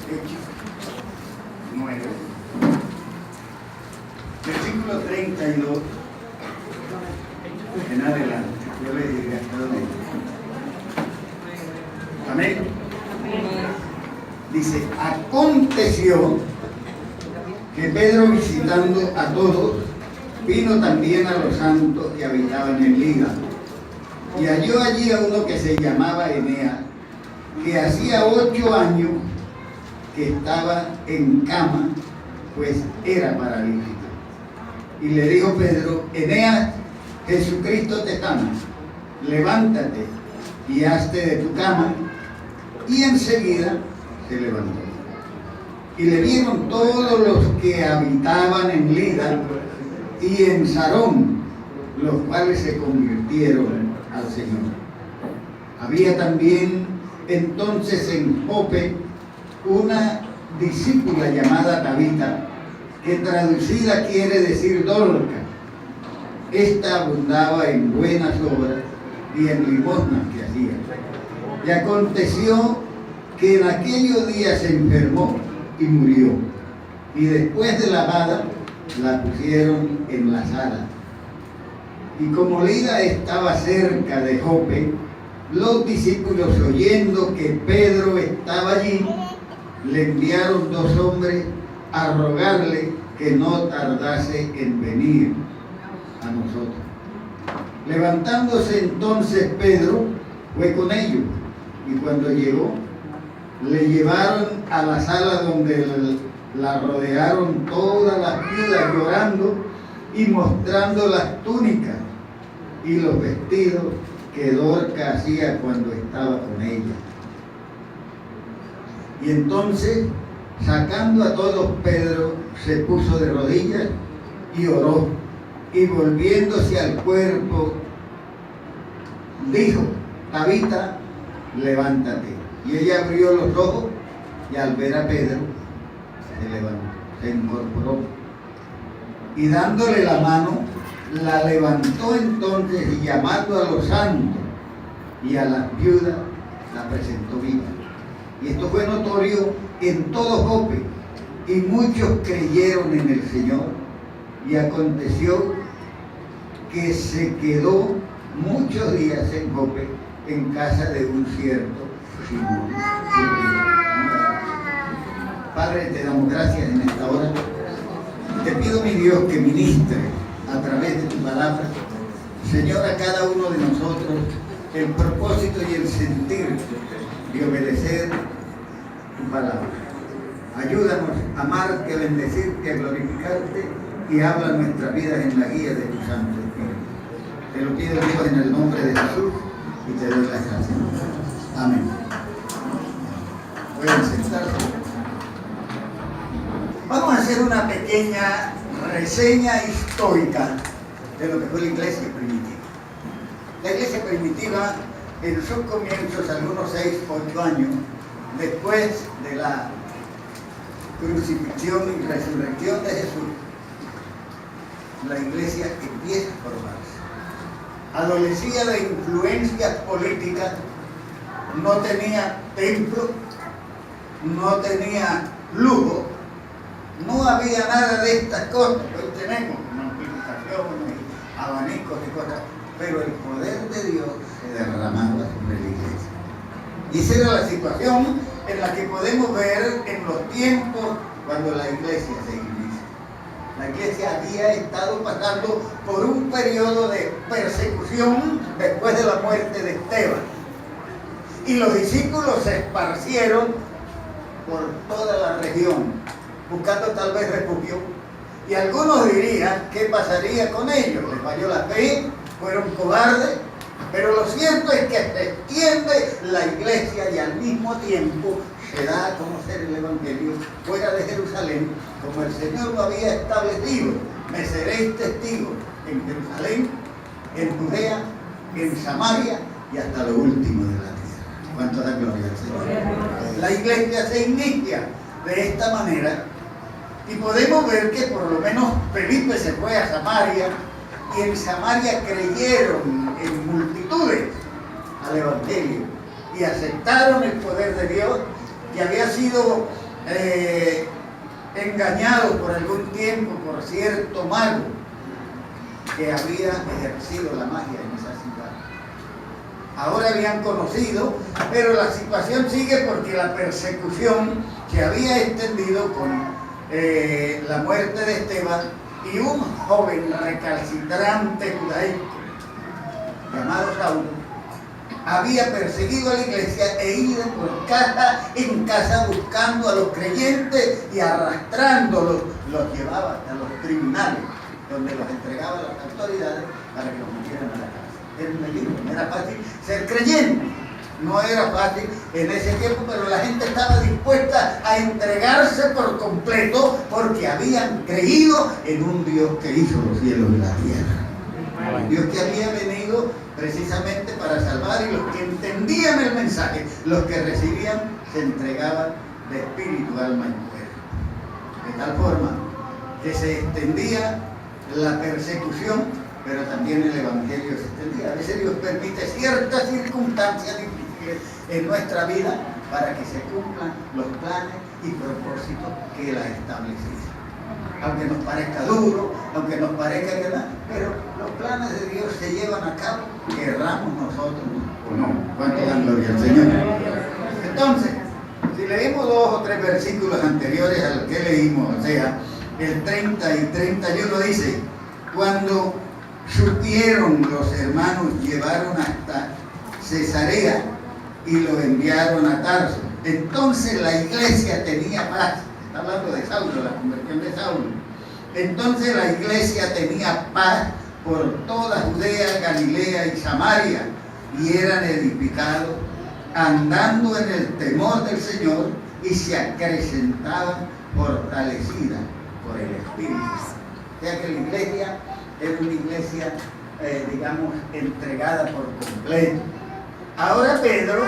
Hechos 9, versículo 32 en adelante. Yo le diré hasta dónde. Amén. Dice, aconteció que Pedro, visitando a todos, vino también a los santos que habitaban en Lida, y halló allí a uno que se llamaba Eneas, que hacía 8 años que estaba en cama, pues era paralítico. Y le dijo Pedro, Eneas, Jesucristo te ama, levántate y hazte de tu cama. Y enseguida se levantó. Y le vieron todos los que habitaban en Lida y en Sarón, los cuales se convirtieron al Señor. Había también entonces en Jope una discípula llamada Tabita, que traducida quiere decir Dorca. Esta abundaba en buenas obras y en limosnas que hacía. Y aconteció que en aquellos días se enfermó y murió. Y después de lavada, la pusieron en la sala. Y como Lida estaba cerca de Jope, los discípulos, oyendo que Pedro estaba allí, le enviaron 2 hombres a rogarle que no tardase en venir a nosotros. Levantándose entonces Pedro, fue con ellos, y cuando llegó, le llevaron a la sala donde la rodearon todas las viudas llorando y mostrando las túnicas y los vestidos que Dorca hacía cuando estaba con ella. Y entonces, sacando a todos, Pedro se puso de rodillas y oró, y volviéndose al cuerpo, dijo, Tabita, levántate. Y ella abrió los ojos, y al ver a Pedro, se levantó, se incorporó. Y dándole la mano, la levantó entonces, y llamando a los santos y a las viudas, la presentó viva. Y esto fue notorio en todo Jope, y muchos creyeron en el Señor. Y aconteció que se quedó muchos días en Jope, en casa de un cierto Simón. Padre, te damos gracias en esta hora. Te pido, mi Dios, que ministre a través de tu palabra, Señor, a cada uno de nosotros el propósito y el sentir de obedecer tu palabra. Ayúdanos a amarte, a bendecirte, a glorificarte, y habla nuestras vidas en la guía de tu Santo Espíritu. Te lo pido, Dios, en el nombre de Jesús, y te doy las gracias. Amén. Pueden sentarse. Vamos a hacer una pequeña reseña histórica de lo que fue la iglesia primitiva. La iglesia primitiva, en sus comienzos, algunos 6 o 8 años después de la crucifixión y resurrección de Jesús, la iglesia empieza a formarse. Adolecía de influencias políticas, no tenía templo, no tenía lujo, no había nada de estas cosas. Hoy tenemos amplificaciones, abanicos y cosas, pero el poder de Dios se derramaba sobre la iglesia. Y esa era la situación en la que podemos ver en los tiempos cuando la iglesia se inicia. La iglesia había estado pasando por un periodo de persecución después de la muerte de Esteban. Y los discípulos se esparcieron por toda la región, buscando tal vez refugio. Y algunos dirían, ¿qué pasaría con ellos? Les falló la fe, fueron cobardes. Pero lo cierto es que se extiende la iglesia y al mismo tiempo se da a conocer el Evangelio fuera de Jerusalén, como el Señor lo había establecido. Me seréis testigos en Jerusalén, en Judea, en Samaria y hasta lo último de la tierra. ¿Cuánto da gloria al Señor? La iglesia se inicia de esta manera, y podemos ver que por lo menos Felipe se fue a Samaria, y en Samaria creyeron en multitudes al Evangelio y aceptaron el poder de Dios, que había sido engañados por algún tiempo por cierto mago que había ejercido la magia en esa ciudad. Ahora habían conocido, pero la situación sigue porque la persecución se había extendido con la muerte de Esteban, y un joven recalcitrante judaico llamado Saulo había perseguido a la iglesia e ido por casa en casa buscando a los creyentes y arrastrándolos, los llevaba hasta los tribunales, donde los entregaba a las autoridades para que los metieran a la cárcel. Era un peligro, no era fácil ser creyente, no era fácil en ese tiempo, pero la gente estaba dispuesta a entregarse por completo porque habían creído en un Dios que hizo los cielos y la tierra. Un Dios que había venido precisamente para salvar, y los que entendían el mensaje, los que recibían, se entregaban de espíritu, alma y cuerpo. De tal forma que se extendía la persecución, pero también el evangelio se extendía. A veces Dios permite ciertas circunstancias difíciles en nuestra vida para que se cumplan los planes y propósitos que Él ha establecido. Aunque nos parezca duro, aunque nos parezca que no, pero los planes de Dios se llevan a cabo, querramos nosotros o no. ¿Cuánto dan gloria al Señor? Entonces, si leímos 2 o 3 versículos anteriores al que leímos, o sea, el 30 y 31 dice: cuando supieron los hermanos, llevaron hasta Cesarea y lo enviaron a Tarso. Entonces la iglesia tenía paz. Está hablando de Saulo, la conversión de Saulo. Entonces la iglesia tenía paz por toda Judea, Galilea y Samaria, y eran edificados, andando en el temor del Señor, y se acrecentaban fortalecidas por el Espíritu. O sea que la iglesia es una iglesia, digamos, entregada por completo. Ahora Pedro,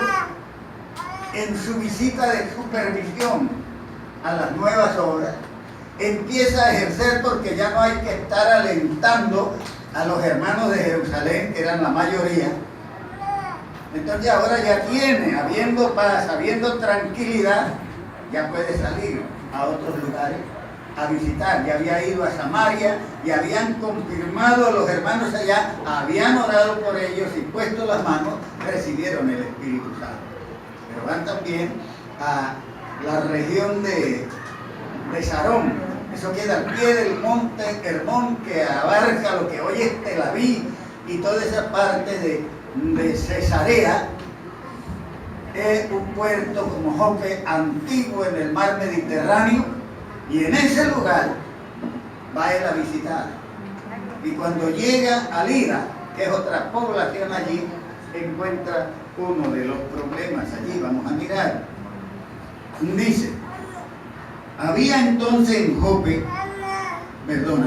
en su visita de supervisión a las nuevas obras, empieza a ejercer, porque ya no hay que estar alentando a los hermanos de Jerusalén, que eran la mayoría. Entonces ahora ya tiene, habiendo paz, habiendo tranquilidad, ya puede salir a otros lugares a visitar. Ya había ido a Samaria y habían confirmado a los hermanos allá, habían orado por ellos y puesto las manos, recibieron el Espíritu Santo. Pero van también a la región de Sarón. Eso queda al pie del monte Hermón, que abarca lo que hoy es Tel Aviv y toda esa parte de Cesarea. Es un puerto como Jope antiguo en el mar Mediterráneo, y en ese lugar va él a visitar. Y cuando llega a Lida, que es otra población allí, encuentra uno de los problemas allí. Vamos a mirar. Dice: había entonces en Jope,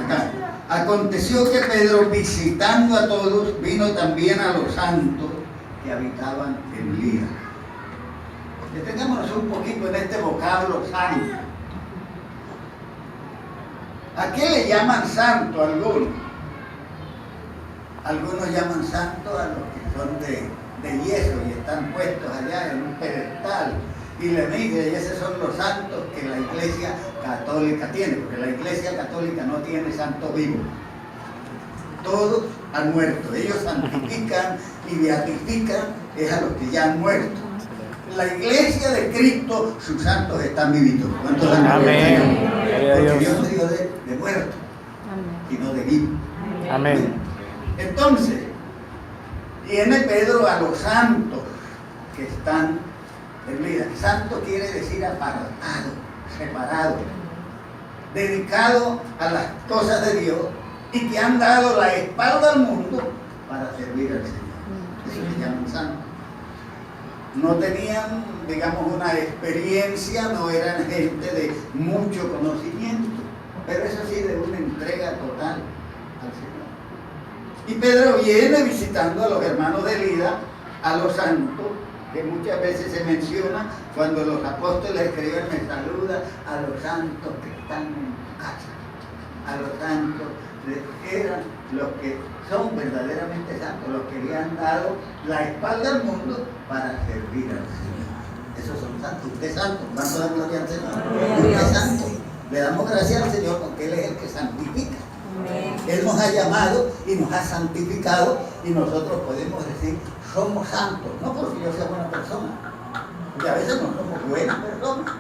acá, aconteció que Pedro, visitando a todos, vino también a los santos que habitaban en Lida. Detengámonos un poquito en este vocablo santo. ¿A qué le llaman santo a algunos? Algunos llaman santo a los que son de yeso y están puestos allá en un pedestal. Y le dicen, y esos son los santos que la Iglesia Católica tiene, porque la Iglesia Católica no tiene santo vivo. Todos han muerto. Ellos santifican y beatifican a los que ya han muerto. La Iglesia de Cristo, sus santos están vivitos. ¿Cuántos han muerto? Amén. Porque Dios no dio de muerto, sino de vivo. Amén. Entonces, viene Pedro a los santos que están en Lida. Santo quiere decir apartado, separado, dedicado a las cosas de Dios, y que han dado la espalda al mundo para servir al Señor. Eso se llaman santos. No tenían, digamos, una experiencia, no eran gente de mucho conocimiento, pero eso sí, de una entrega total al Señor. Y Pedro viene visitando a los hermanos de Lida, a los santos, que muchas veces se menciona cuando los apóstoles escriben: me saluda a los santos que están en tu casa. A los santos eran los que son verdaderamente santos, los que le han dado la espalda al mundo para servir al Señor. esos son santos. Usted es santo. ¿Cuánto da gloria al Señor? Usted es santo. Le damos gracias al Señor porque Él es el que santifica. Él nos ha llamado y nos ha santificado y nosotros podemos decir, somos santos. No porque yo sea buena persona, porque a veces no somos buenas personas.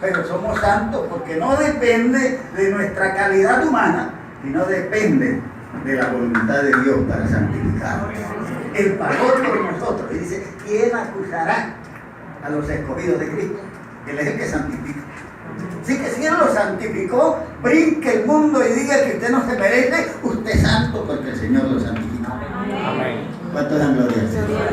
Pero somos santos porque no depende de nuestra calidad humana, sino depende de la voluntad de Dios para santificarnos. Él pagó por nosotros y dice, ¿quién acusará a los escogidos de Cristo? Él es el que santifica. Así que si Él lo santificó, brinque el mundo y diga que usted no se merece, usted es santo porque el Señor lo santificó. Amén. ¿Cuánto dan gloria al Señor?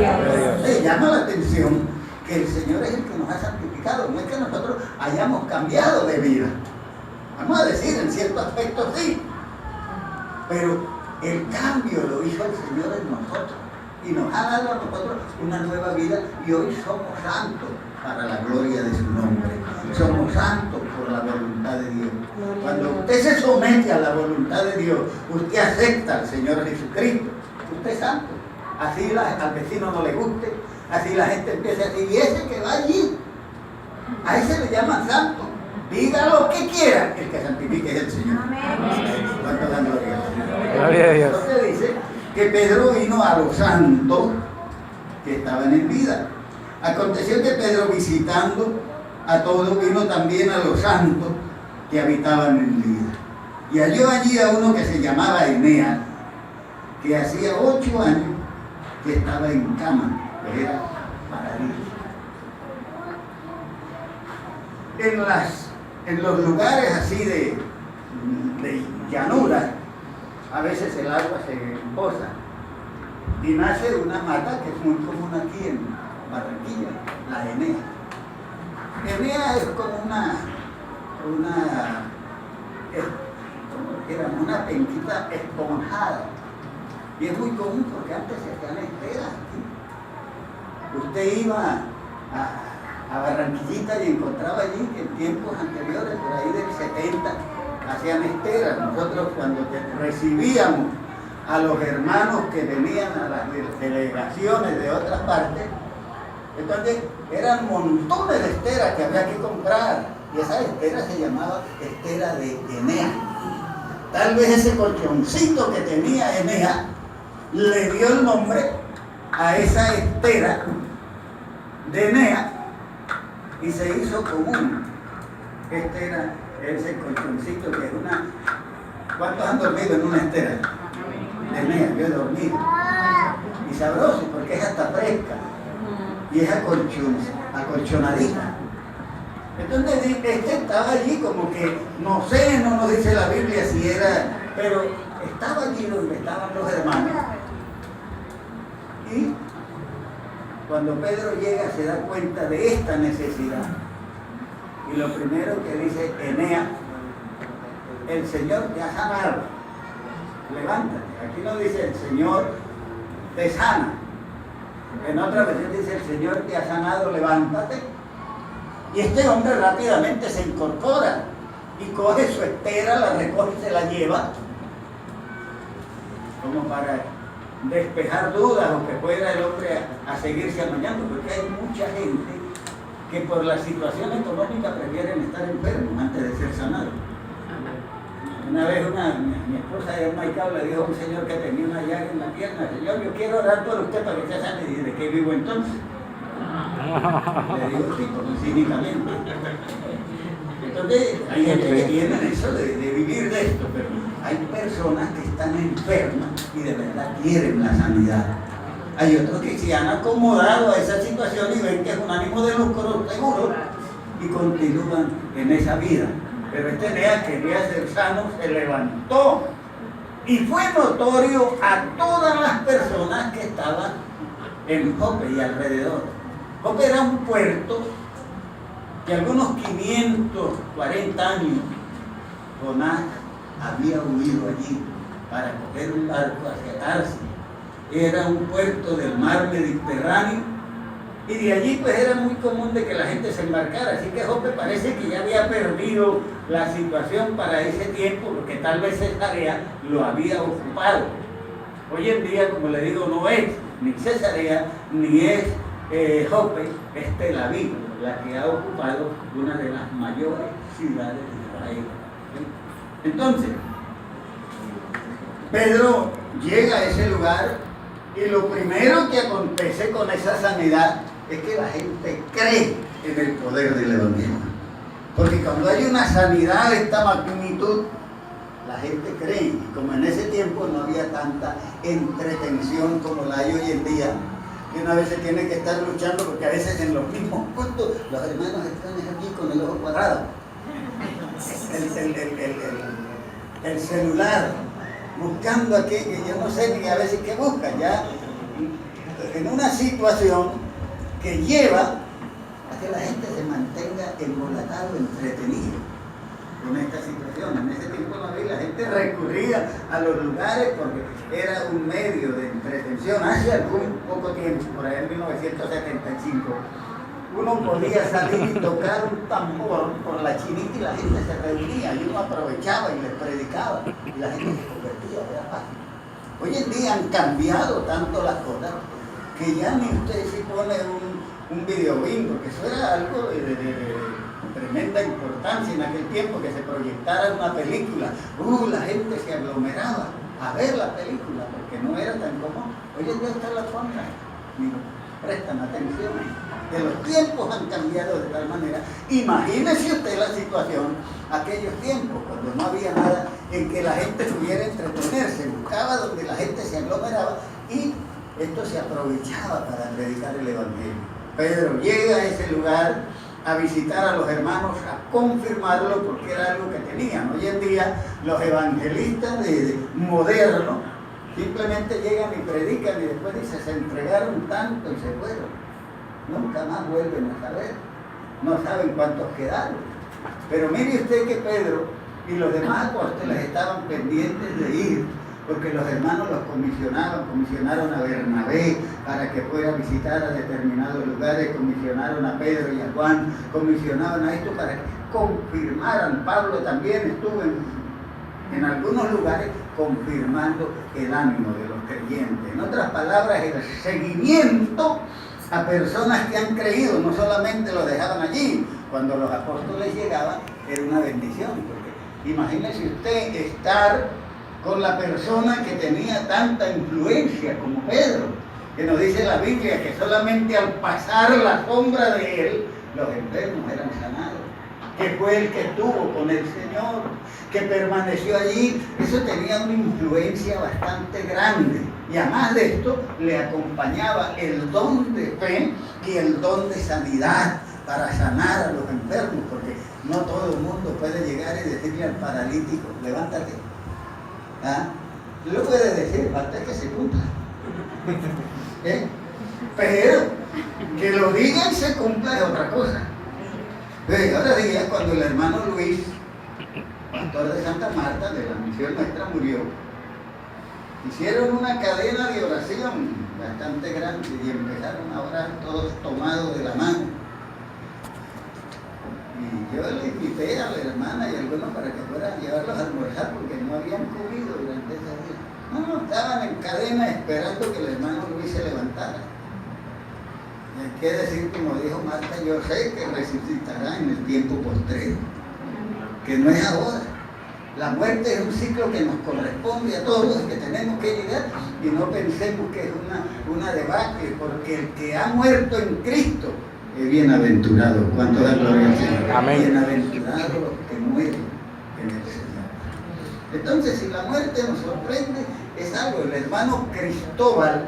Le llama la atención que el Señor es el que nos ha santificado, no es que nosotros hayamos cambiado de vida. Vamos a decir, en cierto aspecto sí, pero el cambio lo hizo el Señor en nosotros y nos ha dado a nosotros una nueva vida y hoy somos santos para la gloria de su nombre. Somos santos por la voluntad de Dios. Cuando usted se somete a la voluntad de Dios, usted acepta al Señor Jesucristo, usted es santo. Así al vecino no le guste, así la gente empieza a decir, y ese que va allí, a ese le llaman santo. Diga lo que quiera, el que santifique es el Señor. ¿Cuánto dan gloria al Señor? Gloria a Dios. Entonces dice que Pedro vino a los santos que estaban en vida. Aconteció que Pedro, visitando a todos, vino también a los santos que habitaban en vida. Y halló allí a uno que se llamaba Eneas, que hacía 8 años que estaba en cama, que era paralítico. En los lugares así de llanura, a veces el agua se posa y nace una mata que es muy común aquí en Barranquilla, la enea. Enea es como una penquita esponjada y es muy común porque antes se hacían esteras aquí. Usted iba a Barranquillita y encontraba allí que en tiempos anteriores, por ahí del 70, hacían esteras. Nosotros cuando recibíamos a los hermanos que venían a las delegaciones de otras partes, entonces eran montones de esteras que había que comprar y esa estera se llamaba estera de Enea. Tal vez ese colchoncito que tenía Enea le dio el nombre a esa estera de Enea y se hizo común. Este era ese colchoncito que es una... ¿Cuántos han dormido en una estera? De Enea, yo he dormido. Y sabroso porque es hasta fresca y es acolchonadita. Entonces este estaba allí como que, no sé, no nos dice la Biblia si era, pero estaba allí donde estaban los hermanos. Y cuando Pedro llega se da cuenta de esta necesidad. Y lo primero que dice Enea, el Señor te ha sanado, levántate. Aquí no dice el Señor te sana. En otra versión dice el Señor te ha sanado, levántate. Y este hombre rápidamente se incorpora y coge su estera, la recoge y se la lleva como para despejar dudas o que pueda el hombre a seguirse amañando, porque hay mucha gente que por la situación económica prefieren estar enfermos antes de ser sanados. Una vez mi esposa de Maicao le dijo a un señor que tenía una llaga en la pierna: Señor, yo quiero orar por usted para que sea sano. Y dice: ¿de qué vivo entonces? Le digo sí, como cínicamente. Entonces hay gente que tiene eso de vivir de esto, pero hay personas que están enfermas y de verdad quieren la sanidad. Hay otros que se han acomodado a esa situación y ven que es un ánimo de lucro seguro y continúan en esa vida. Pero este Enea quería ser sano, se levantó y fue notorio a todas las personas que estaban en Jope y alrededor. Jope era un puerto que algunos 540 años Jonás había huido allí para coger un barco hacia Tarsis. Era un puerto del mar Mediterráneo y de allí pues era muy común de que la gente se embarcara, así que Jope parece que ya había perdido la situación para ese tiempo, porque tal vez Cesarea lo había ocupado. Hoy en día, como le digo, no es ni Cesarea ni es Jope es Tel Aviv, la que ha ocupado una de las mayores ciudades de Israel. Entonces, Pedro llega a ese lugar y lo primero que acontece con esa sanidad es que la gente cree en el poder del Evangelio. Porque cuando hay una sanidad de esta magnitud, la gente cree. Y como en ese tiempo no había tanta entretención como la hay hoy en día, que una vez se tiene que estar luchando porque a veces en los mismos puntos los hermanos están aquí con el ojo cuadrado. El celular, buscando aquello, que yo no sé ni a veces qué buscan, ya en una situación que lleva a que la gente se mantenga embolatado, entretenido con esta situación. En ese tiempo no había, la gente recurría a los lugares porque era un medio de entretención. Hace algún poco tiempo, por ahí en 1975, uno podía salir y tocar un tambor por la chinita y la gente se reunía y uno aprovechaba y les predicaba y la gente se convertía de la paz. Hoy en día han cambiado tanto las cosas que ya ni usted si pone un video bingo, que eso era algo de tremenda importancia en aquel tiempo, que se proyectara una película. La gente se aglomeraba a ver la película porque no era tan común. Hoy en día está la contra, prestan atención. De los tiempos han cambiado de tal manera. Imagínese usted la situación aquellos tiempos, cuando no había nada en que la gente pudiera entretenerse, buscaba donde la gente se aglomeraba y esto se aprovechaba para predicar el Evangelio. Pedro llega a ese lugar a visitar a los hermanos, a confirmarlo porque era algo que tenían. Hoy en día los evangelistas modernos simplemente llegan y predican y después dicen, se entregaron tanto y se fueron. Nunca más vuelven a saber, no saben cuántos quedaron. Pero mire usted que Pedro y los demás apóstoles estaban pendientes de ir, porque los hermanos los comisionaron a Bernabé para que fuera a visitar a determinados lugares, comisionaron a Pedro y a Juan, comisionaron a esto para que confirmaran. Pablo también estuvo en algunos lugares confirmando el ánimo de los creyentes. En otras palabras, el seguimiento a personas que han creído, no solamente los dejaban allí. Cuando los apóstoles llegaban era una bendición, porque imagínese usted estar con la persona que tenía tanta influencia como Pedro, que nos dice la Biblia que solamente al pasar la sombra de él los enfermos eran sanados, que fue el que estuvo con el Señor, que permaneció allí. Eso tenía una influencia bastante grande. Y además de esto, le acompañaba el don de fe y el don de sanidad para sanar a los enfermos, porque no todo el mundo puede llegar y decirle al paralítico, levántate. Lo puede decir, falta que se cumpla. Pero que lo diga y se cumpla es otra cosa. Ahora día, cuando el hermano Luis, pastor de Santa Marta, de la misión nuestra, murió, hicieron una cadena de oración bastante grande y empezaron a orar todos tomados de la mano. Y yo le invité a la hermana y a algunos para que fueran a llevarlos a almorzar porque no habían comido durante ese día. No, estaban en cadena esperando que el hermano Luis se levantara. Y hay que decir, como dijo Marta, yo sé que resucitará en el tiempo postrero, que no es ahora. La muerte es un ciclo que nos corresponde a todos, que tenemos que llegar, y no pensemos que es una debacle, porque el que ha muerto en Cristo es bienaventurado. ¿Cuánto da gloria al Señor? Amén. Bienaventurados los que mueren en el Señor. Entonces, si la muerte nos sorprende, es algo. El hermano Cristóbal,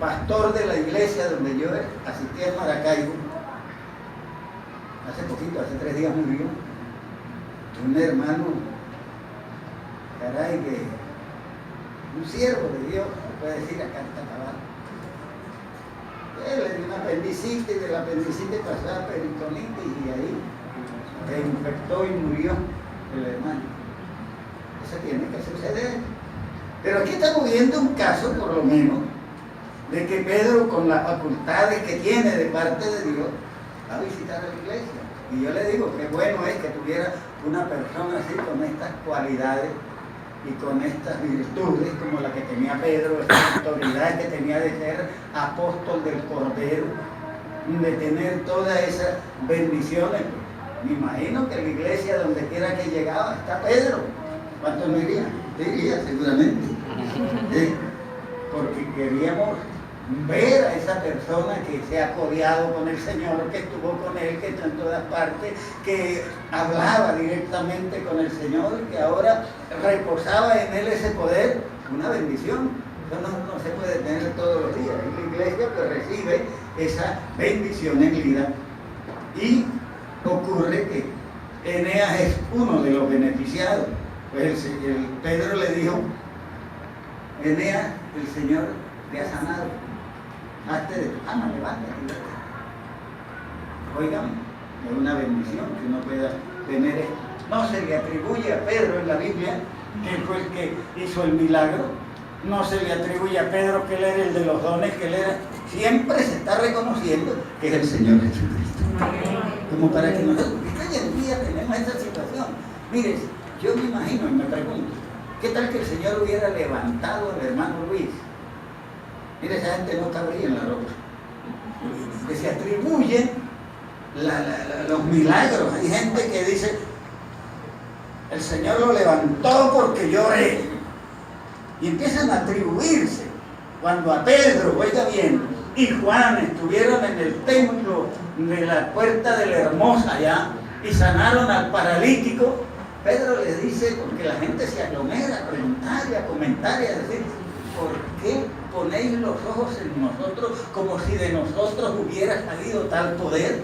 pastor de la iglesia donde yo asistí en Maracaibo, hace poquito, hace 3 días murió. Un hermano, caray, que un siervo de Dios, se puede decir acá está acabado. Él le dio una apendicitis, de la apendicitis pasó a peritonitis y ahí se infectó y murió el hermano. Eso tiene que suceder. Pero aquí estamos viendo un caso, por lo menos, de que Pedro, con las facultades que tiene de parte de Dios, va a visitar a la iglesia. Y yo le digo, qué bueno es que tuviera una persona así con estas cualidades y con estas virtudes como la que tenía Pedro, esta autoridad que tenía de ser apóstol del Cordero, de tener todas esas bendiciones. Me imagino que en la iglesia, donde quiera que llegaba, está Pedro. ¿Cuántos no irían? Iría seguramente. ¿Sí? Porque queríamos ver a esa persona que se ha codeado con el Señor, que estuvo con Él, que está en todas partes, que hablaba directamente con el Señor, que ahora reposaba en Él ese poder. Una bendición. Eso no se puede tener todos los días. En la iglesia pues recibe esa bendición en vida. Y ocurre que Eneas es uno de los beneficiados. Pues el Pedro le dijo: Eneas, el Señor te ha sanado. Hazte de tu cama, levántate. Oigan, es una bendición que uno pueda tener esto. No se le atribuye a Pedro en la Biblia que fue el que hizo el milagro. No se le atribuye a Pedro que él era el de los dones, que él era. Siempre se está reconociendo que es el Señor Jesucristo. Como para que nosotros, hoy en día tenemos esa situación. Miren, yo me imagino y me pregunto, ¿qué tal que el Señor hubiera levantado al hermano Luis? Mire, esa gente no cabría en la ropa. Que se atribuyen los milagros. Hay gente que dice, el Señor lo levantó porque yo oré. Y empiezan a atribuirse. Cuando a Pedro, oiga bien, y Juan estuvieron en el templo de la Puerta de la Hermosa allá y sanaron al paralítico, Pedro les dice, porque la gente se aglomera a preguntar y a comentar y a decir, ¿por qué ponéis los ojos en nosotros como si de nosotros hubiera salido tal poder?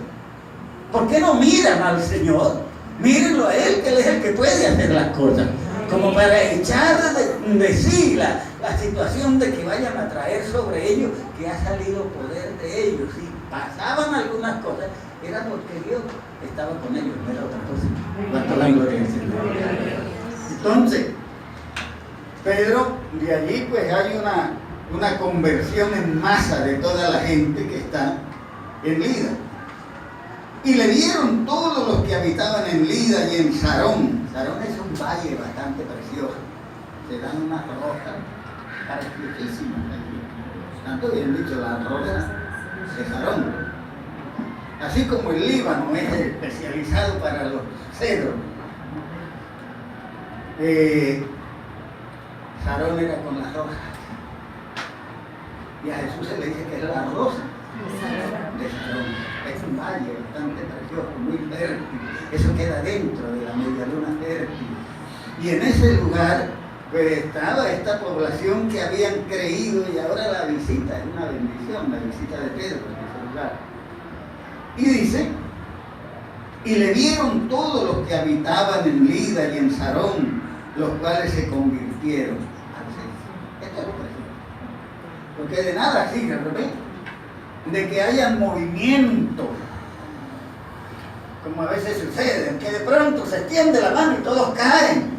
¿Por qué no miran al Señor? Mírenlo a Él, que Él es el que puede hacer las cosas. Como para echar de sí la situación de que vayan a traer sobre ellos que ha salido poder de ellos. Si pasaban algunas cosas, era porque Dios estaba con ellos, no era otra cosa. ¿Cuánto la gloria al Señor? Entonces, Pedro, de allí pues hay una conversión en masa de toda la gente que está en Lida. Y le dieron todos los que habitaban en Lida y en Sarón. Sarón es un valle bastante precioso. Se dan unas rocas preciosísimas aquí. Tanto bien dicho, las rocas de Sarón. Así como el Líbano es especializado para los cedros. Sarón era con las rosas. Y a Jesús se le dice que es la rosa de Sarón. Es un valle bastante precioso, muy fértil. Eso queda dentro de la media luna fértil. Y en ese lugar pues estaba esta población que habían creído y ahora la visita, es una bendición, la visita de Pedro en ese lugar. Y dice, y le vieron todos los que habitaban en Lida y en Sarón, los cuales se convirtieron al Señor. Esto es lo precioso. Porque de nada sirve, ¿verdad? De que haya movimiento, como a veces sucede, que de pronto se extiende la mano y todos caen.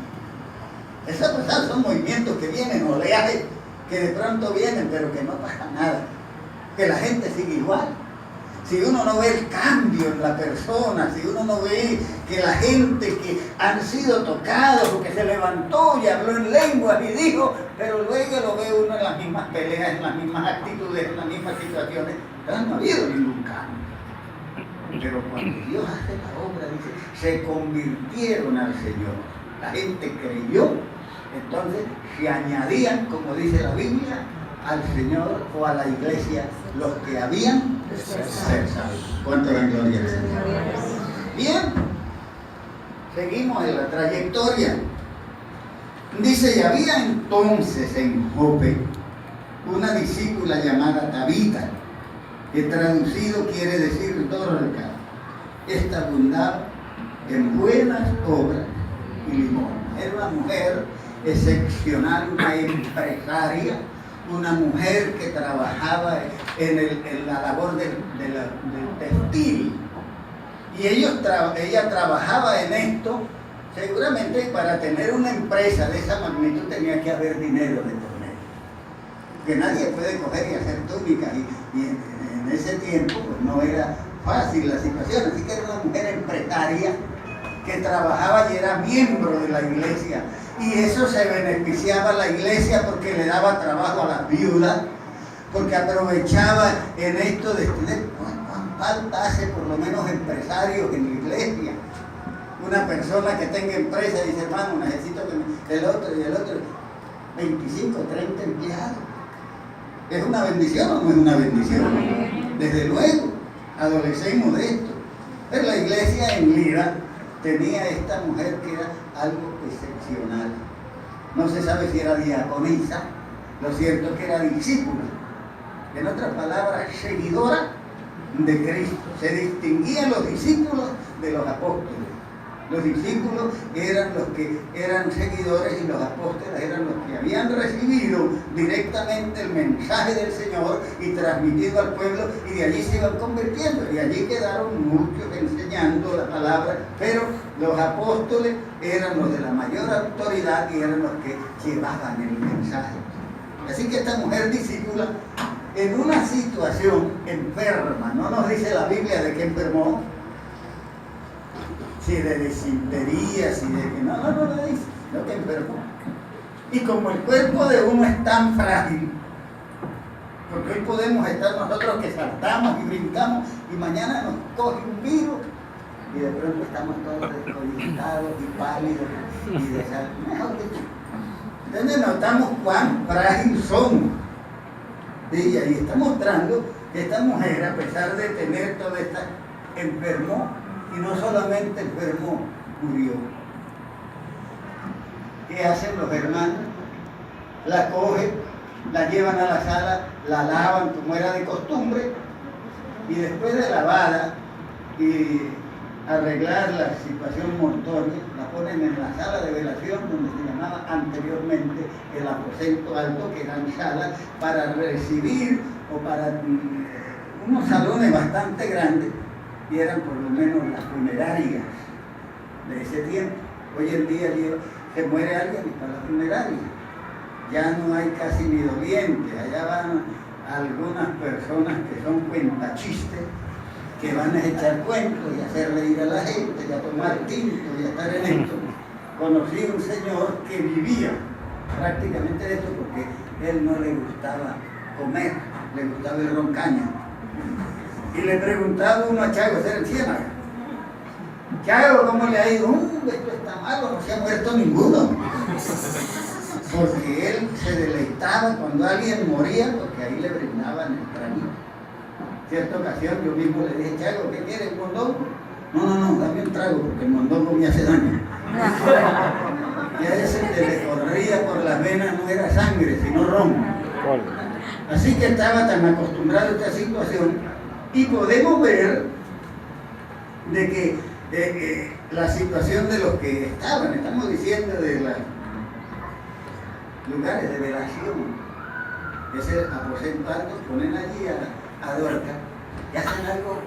Esas cosas son movimientos que vienen, oleajes que de pronto vienen, pero que no pasa nada, que la gente sigue igual. Si uno no ve el cambio en la persona, si uno no ve que la gente que han sido tocados o que se levantó y habló en lenguas y dijo, pero luego lo ve uno en las mismas peleas, en las mismas actitudes, en las mismas situaciones, entonces no ha habido ningún cambio. Pero cuando Dios hace la obra, dice, se convirtieron al Señor. La gente creyó, entonces se añadían, como dice la Biblia, al Señor o a la iglesia los que habían ser salvos. ¿Cuánto la gloria al Señor? Bien, seguimos en la trayectoria. Dice, y había entonces en Jope una discípula llamada Tabita, que traducido quiere decir dorca. Esta abundaba en buenas obras y limosna. Era una mujer excepcional, una empresaria, una mujer que trabajaba en la labor del textil. Y ella trabajaba en esto, seguramente para tener una empresa de esa magnitud tenía que haber dinero de por medio. Que nadie puede coger y hacer túnicas, y en ese tiempo pues no era fácil la situación, así que era una mujer empresaria que trabajaba y era miembro de la iglesia Y eso se beneficiaba a la iglesia porque le daba trabajo a las viudas, porque aprovechaba en esto de tener, falta hace por lo menos empresarios en la iglesia. Una persona que tenga empresa y dice, hermano, necesito que el otro y el otro, 25, 30 empleados. ¿Es una bendición o no es una bendición? Desde luego, adolecemos de esto. Pero la iglesia en Lira tenía esta mujer que era algo excepcional. No se sabe si era diaconisa, lo cierto es que era discípula. En otras palabras, seguidora de Cristo. Se distinguían los discípulos de los apóstoles. Los discípulos eran los que eran seguidores y los apóstoles eran los que habían recibido directamente el mensaje del Señor y transmitido al pueblo, y de allí se iban convirtiendo, y allí quedaron muchos enseñando la palabra, pero los apóstoles eran los de la mayor autoridad y eran los que llevaban el mensaje. Así que esta mujer discípula, en una situación enferma, no nos dice la Biblia de qué enfermó, si de desintería, si de que no lo dice, lo que enfermó. Y como el cuerpo de uno es tan frágil, porque hoy podemos estar nosotros que saltamos y brincamos y mañana nos coge un virus y de pronto estamos todos descodificados y pálidos y mejor dicho. Entonces notamos cuán frágil somos. Y ahí está mostrando que esta mujer, a pesar de tener toda esta, enfermó. Y no solamente enfermó, murió. ¿Qué hacen los hermanos? La cogen, la llevan a la sala, la lavan como era de costumbre, y después de lavada y arreglar la situación mortuoria, la ponen en la sala de velación, donde se llamaba anteriormente el aposento alto, que eran salas para recibir o para unos salones bastante grandes, y eran por lo menos las funerarias de ese tiempo. Hoy en día se muere alguien y para la funeraria. Ya no hay casi ni dolientes, allá van algunas personas que son cuentachistes, que van a echar cuentos y hacer reír a la gente, y a tomar tinto y a estar en esto. Conocí un señor que vivía prácticamente de esto porque él no le gustaba comer, le gustaba el roncaña. Y le preguntaba uno a Chago, ese era el Ciénaga, Chago, ¿cómo le ha ido? Esto está malo, no se ha muerto ninguno. Porque él se deleitaba cuando alguien moría, porque ahí le brindaban el traguito. Cierta ocasión yo mismo le dije, Chago, ¿qué quieres, mondongo? No, dame un trago, porque el mondongo me hace daño. Y a ese que le corría por las venas no era sangre, sino ron. Así que estaba tan acostumbrado a esta situación. Y podemos ver de que la situación de los que estaban, estamos diciendo de los lugares de velación, ese aposento alto, ponen allí a Dorcas y hacen algo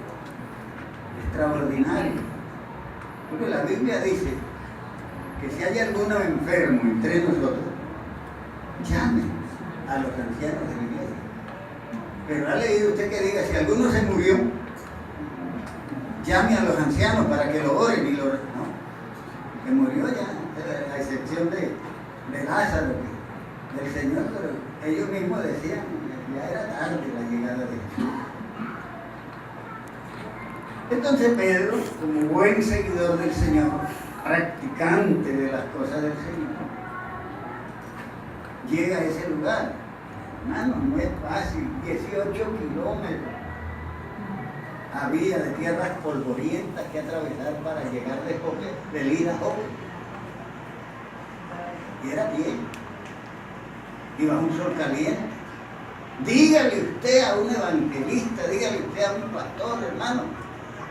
extraordinario. Porque la Biblia dice que si hay alguno enfermo entre nosotros, llame a los ancianos de la iglesia. Pero ha leído usted que diga, si alguno se murió, llame a los ancianos para que lo oren y lo... No, que murió ya, a excepción de Lázaro, del Señor, pero ellos mismos decían, ya era tarde la llegada de Jesús. Entonces Pedro, como buen seguidor del Señor, practicante de las cosas del Señor, llega a ese lugar. Hermano, no es fácil, 18 kilómetros había de tierras polvorientas que atravesar para llegar de Lira a Jope. Y era bien, y bajo un sol caliente. Dígale usted a un evangelista, dígale usted a un pastor, hermano,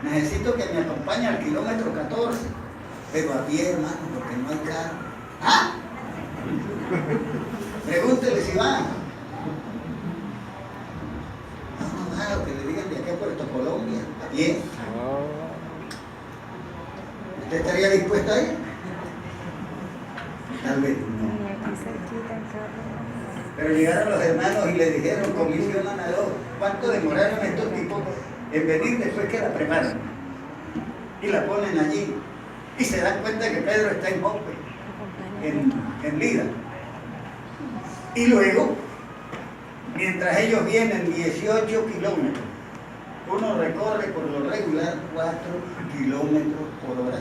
necesito que me acompañe al kilómetro 14, pero a pie, hermano, porque no hay carro. ¿Ah? Pregúntele si va. No, que le digan de aquí a Puerto Colombia, a pie. ¿Usted estaría dispuesto a ir? Tal vez no. Pero llegaron los hermanos y le dijeron, comisionan a dos. ¿Cuánto demoraron estos tipos en venir después que la preparan? Y la ponen allí. Y se dan cuenta que Pedro está en Jope, en en Lida. Y luego, mientras ellos vienen 18 kilómetros, uno recorre por lo regular 4 kilómetros por hora.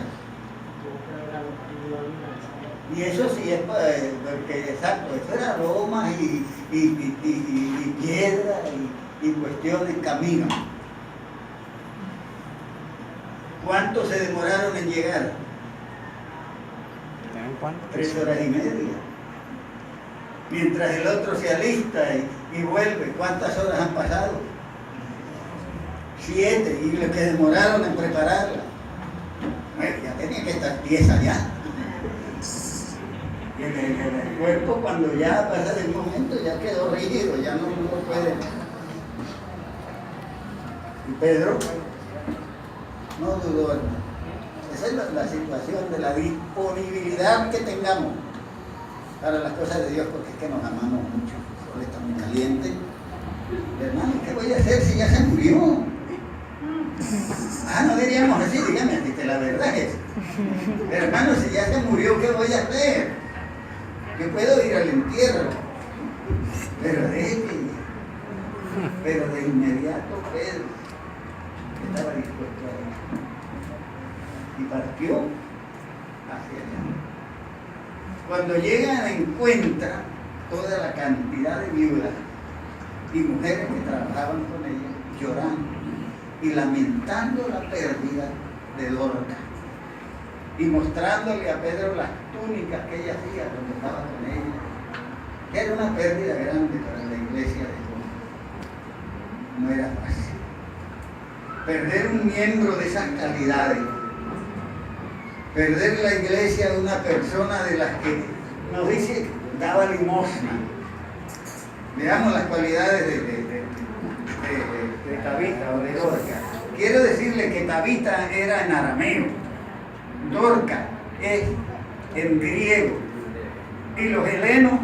Y eso sí es porque, exacto, eso era Roma y piedra y cuestiones, camino. ¿Cuánto se demoraron en llegar? 3 horas y media. Mientras el otro se alista y vuelve, ¿cuántas horas han pasado? 7, y lo que demoraron en prepararla. Bueno, ya tenía que estar tiesa ya. Y en el cuerpo, cuando ya pasa el momento, ya quedó rígido, ya no puede. Y Pedro no dudó, hermano. Esa es la situación de la disponibilidad que tengamos para las cosas de Dios, porque es que nos amamos mucho. El sol está muy caliente. Hermano, ¿qué voy a hacer si ya se murió? No diríamos así, dígame, así que la verdad es, hermano, si ya se murió, ¿qué voy a hacer? Yo puedo ir al entierro, pero de inmediato Pedro estaba dispuesto a ir y partió hacia allá. Cuando llegan encuentra toda la cantidad de viudas y mujeres que trabajaban con ella llorando y lamentando la pérdida de Dorcas y mostrándole a Pedro las túnicas que ella hacía cuando estaba con ella, que era una pérdida grande para la iglesia de Dios. No era fácil perder un miembro de esas calidades, perder la iglesia de una persona de las que nos dice daba limosna. Veamos las cualidades de Tabita o de Dorcas. Quiero decirle que Tabita era en arameo, Dorcas es en griego, y los helenos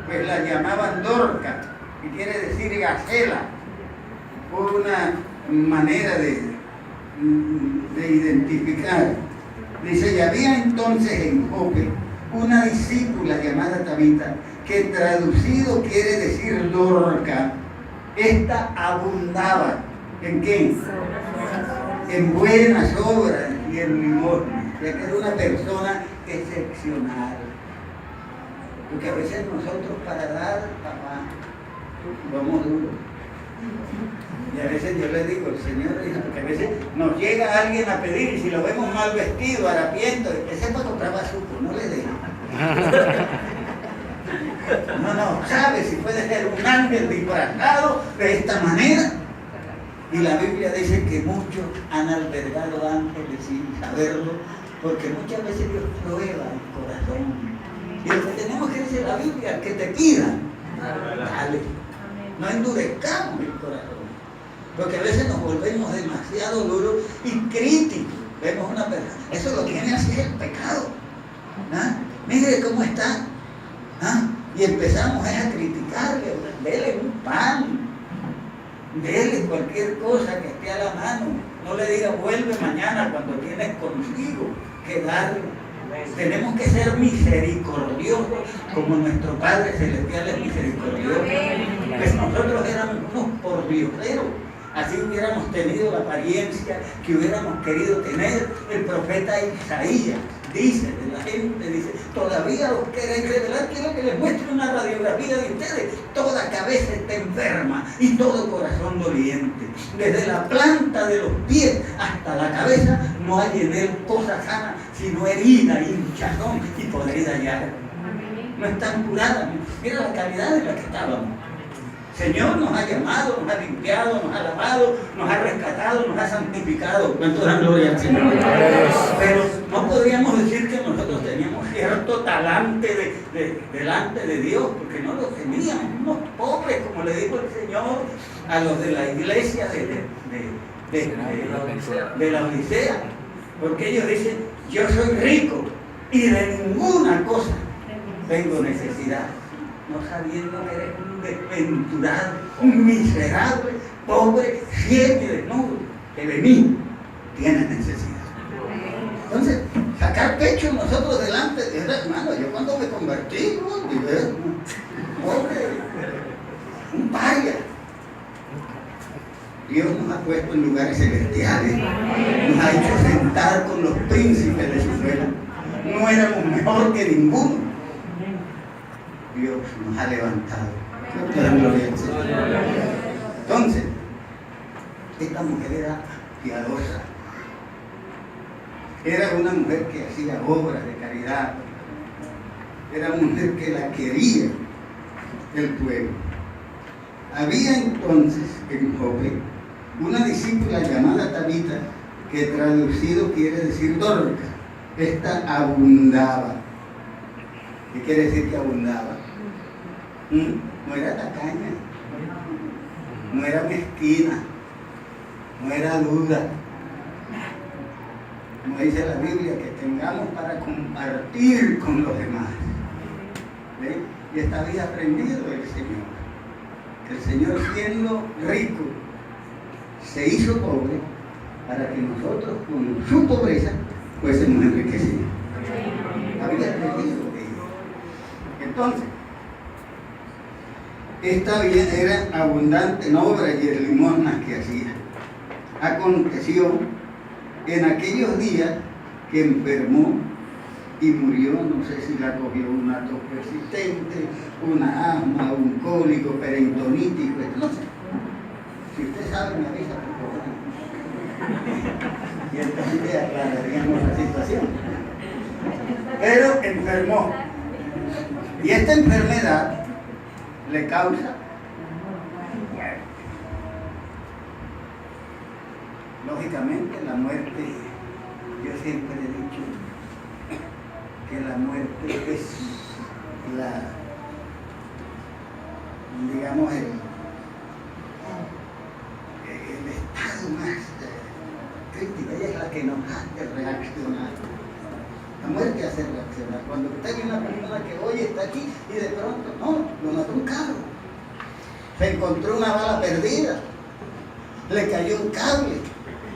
pues la llamaban Dorcas, que quiere decir gacela, por una manera de identificar. Dice, y había entonces en Jope una discípula llamada Tabita, que traducido quiere decir Dorcas. Esta abundaba, ¿en qué? En buenas obras y en limosna. Ya que era una persona excepcional. Porque a veces nosotros para dar, papá, vamos duro. Y a veces yo le digo, el Señor, porque a veces nos llega alguien a pedir y si lo vemos mal vestido, harapiento, ese es para comprar bazuco, no le den. No sabe si puede ser un ángel disfrazado de esta manera. Y la Biblia dice que muchos han albergado ángeles sin saberlo, porque muchas veces Dios prueba el corazón. Y lo que tenemos que decir la Biblia, que te pidan, dale. No endurezcamos el corazón, porque a veces nos volvemos demasiado duros y críticos. Vemos una persona, eso lo tiene así el pecado. Mire cómo está. Y empezamos a criticarle, dele un pan, dele cualquier cosa que esté a la mano. No le diga vuelve mañana cuando tienes consigo que darle. Tenemos que ser misericordiosos como nuestro Padre Celestial es misericordioso. Pues nosotros éramos unos pordioseros. Así hubiéramos tenido la apariencia que hubiéramos querido tener. El profeta Isaías dice de la gente, dice, todavía os queréis revelar. Quiero que les muestre una radiografía de ustedes. Toda cabeza está enferma y todo corazón doliente. Desde la planta de los pies hasta la cabeza no hay en él cosa sana, sino herida, hinchazón y podrida llaga. No están curadas. Mira la calidad en la que estábamos. Señor nos ha llamado, nos ha limpiado, nos ha lavado, nos ha rescatado, nos ha santificado. ¿Cuánto dan gloria al Señor? Pero no podríamos decir que nosotros teníamos cierto talante delante de Dios, porque no lo teníamos, unos pobres, como le dijo el Señor a los de la iglesia de la Odisea. Porque ellos dicen, yo soy rico y de ninguna cosa tengo necesidad. No sabiendo que eres un desventurado, un miserable, pobre, ciego y desnudo, que de mí tienes necesidad. Entonces, sacar pecho nosotros delante de Dios, hermano. Yo cuando me convertí, celestiales, nos ha hecho sentar con los príncipes de su reino. No éramos mejor que ninguno. Dios nos ha levantado. Entonces, esta mujer era piadosa. Era una mujer que hacía obras de caridad. Era una mujer que la quería el pueblo. Había entonces en Jope una discípula llamada Tabita, que traducido quiere decir Dorcas. Esta abundaba. ¿Qué quiere decir que abundaba? No era tacaña, no era mezquina, no era duda. Como dice la Biblia, que tengamos para compartir con los demás. ¿Ve? Y esta había aprendido del Señor. Que el Señor, siendo rico, se hizo pobre para que nosotros con su pobreza fuésemos enriquecidos. Había aprendido de ello. Entonces, esta vida era abundante en obras y en limosnas que hacía. Aconteció en aquellos días que enfermó y murió. No sé si la cogió una tos persistente, una asma, un cólico peritonitis, no sé. Si usted sabe, me avisa, por favor. Y entonces aclararíamos la situación. Pero enfermó. Y esta enfermedad le causa muerte. Lógicamente la muerte, yo siempre he dicho que la muerte es digamos, el estado más crítico, ella es la que nos hace reaccionar. La muerte hace reaccionar. Cuando usted ve una persona que hoy está aquí y de pronto, no, lo mató un carro. Se encontró una bala perdida. Le cayó un cable.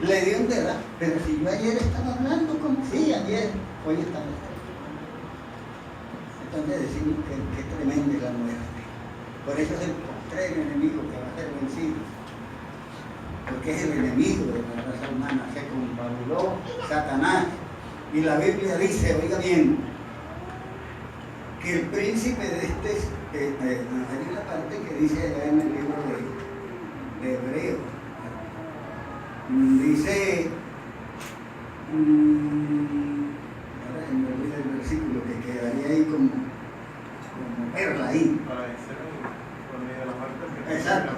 Le dio un derrame. Pero si yo ayer estaba hablando con... Sí, ayer. Hoy está muerto. Entonces decimos que tremenda es la muerte. Por eso es el postrero enemigo que va a ser vencido. Porque es el enemigo de la raza humana. Se confabuló Satanás. Y la Biblia dice, oiga bien, que el príncipe de hay una parte que dice allá en el libro de Hebreos, dice, ahora se me olvida el versículo que quedaría ahí como perla ahí. Para vencer por medio de la muerte. Exacto.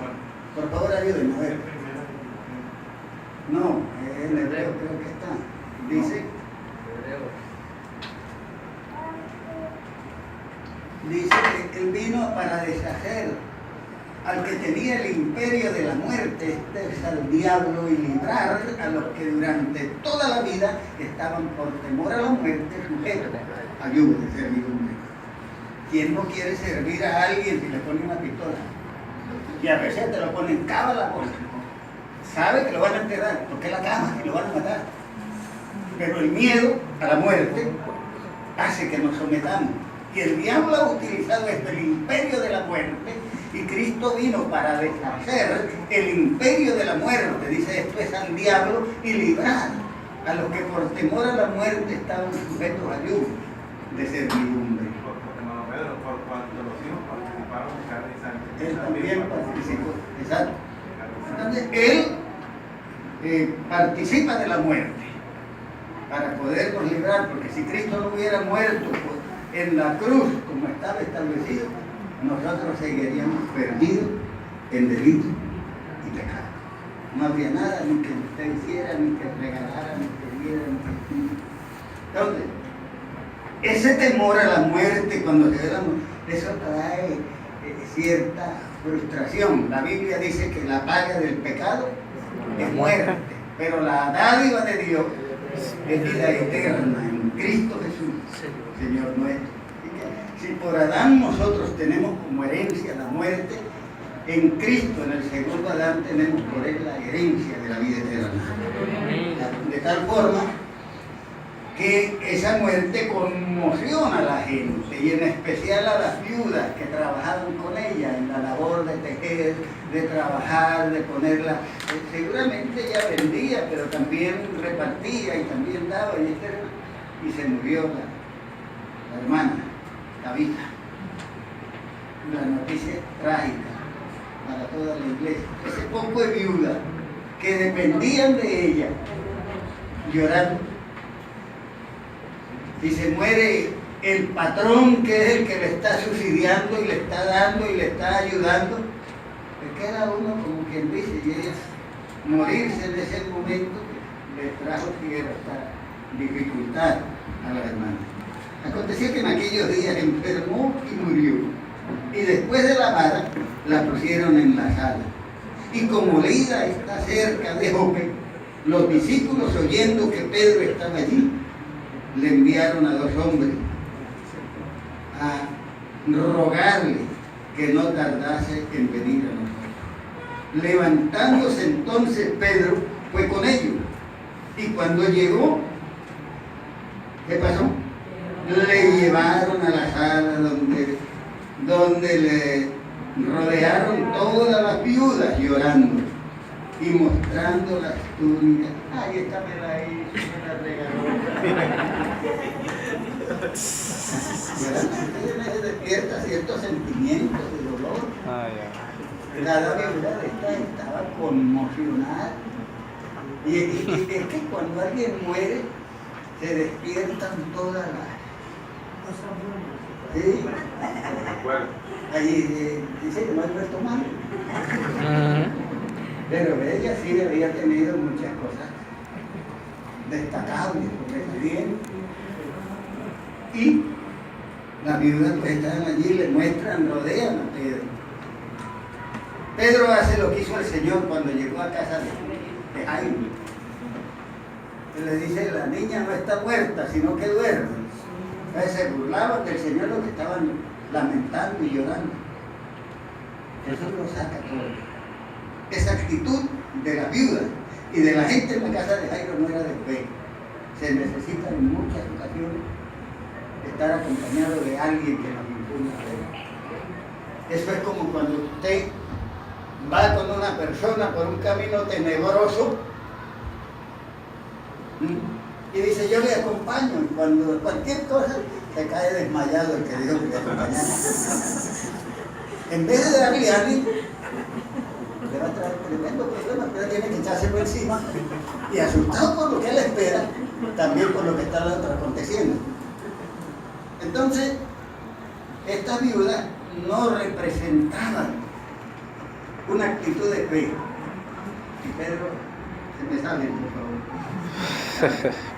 Por favor, ayúdenme a ver. No, en Hebreo creo que está. Dice... Dice que él vino para deshacer al que tenía el imperio de la muerte, este es al diablo, y librar a los que durante toda la vida estaban por temor a la muerte sujetos a yugo de servidumbre. ¿Quién no quiere servir a alguien si le pone una pistola? Y a veces te lo ponen cábala, porque sabe que lo van a enterrar, porque es la cama, que lo van a matar. Pero el miedo a la muerte hace que nos sometamos. Y el diablo ha utilizado esto, el imperio de la muerte, y Cristo vino para deshacer el imperio de la muerte. Dice, esto es al diablo, y librar a los que por temor a la muerte estaban sujetos a yugo de servidumbre. Hermano Pedro, por cuanto los hijos participaron en carne y sangre. Él también participó, exacto. Entonces, él participa de la muerte para podernos librar, porque si Cristo no hubiera muerto en la cruz, como estaba establecido, nosotros seguiríamos perdidos en delito y pecado. No habría nada ni que usted hiciera, ni que regalara, ni que diera, ni que... Entonces, ese temor a la muerte, cuando se ve la muerte, eso trae cierta frustración. La Biblia dice que la paga del pecado es muerte, pero la dádiva de Dios es vida eterna en Cristo Jesús, Señor nuestro. Si por Adán nosotros tenemos como herencia la muerte, en Cristo, en el segundo Adán, tenemos por él la herencia de la vida eterna. De tal forma que esa muerte conmociona a la gente, y en especial a las viudas que trabajaban con ella en la labor de tejer, de trabajar, de ponerla seguramente ella vendía, pero también repartía y también daba, y se murió la hermana, Tabita. La noticia es trágica para toda la iglesia. Ese poco de viudas que dependían de ella, llorando. Y se muere el patrón, que es el que le está subsidiando y le está dando y le está ayudando, le queda uno como quien dice, y ella morirse en ese momento le trajo cierta dificultad a la hermana. Aconteció que en aquellos días enfermó y murió. Y después de la vara, la pusieron en la sala. Y como Lida está cerca de Jope, los discípulos, oyendo que Pedro estaba allí, le enviaron a 2 hombres a rogarle que no tardase en venir a nosotros. Levantándose entonces Pedro, fue con ellos. Y cuando llegó, ¿qué pasó? Le llevaron a la sala donde le rodearon todas las viudas llorando y mostrando las túnicas. Ay, esta me la hizo, me la regaló. Llorando, se despierta ciertos sentimientos de dolor. Cada viuda de esta estaba conmocionada. Y es que cuando alguien muere, se despiertan todas las... ¿Sí? Ahí dice que no hay muerto mal. Pero ella sí había tenido muchas cosas destacables, porque bien. Y las viudas que están allí le muestran, rodean a Pedro. Pedro hace lo que hizo el Señor cuando llegó a casa de Jaime. Le dice, la niña no está muerta, sino que duerme. Entonces se burlaban del Señor, los que estaban lamentando y llorando. Eso lo saca todo. Esa actitud de la viuda y de la gente en la casa de Jairo no era de fe. Se necesita en muchas ocasiones estar acompañado de alguien que nos impulse a ver. Eso es como cuando usted va con una persona por un camino tenebroso y dice, yo le acompaño, y cuando cualquier cosa se cae desmayado el que dijo que le acompañara. En vez de darle ánimo, le va a traer tremendo problema, pero tiene que echárselo encima y asustado por lo que él espera, también por lo que está aconteciendo. Entonces, estas viudas no representaban una actitud de fe. Y Pedro, se me sale, por favor.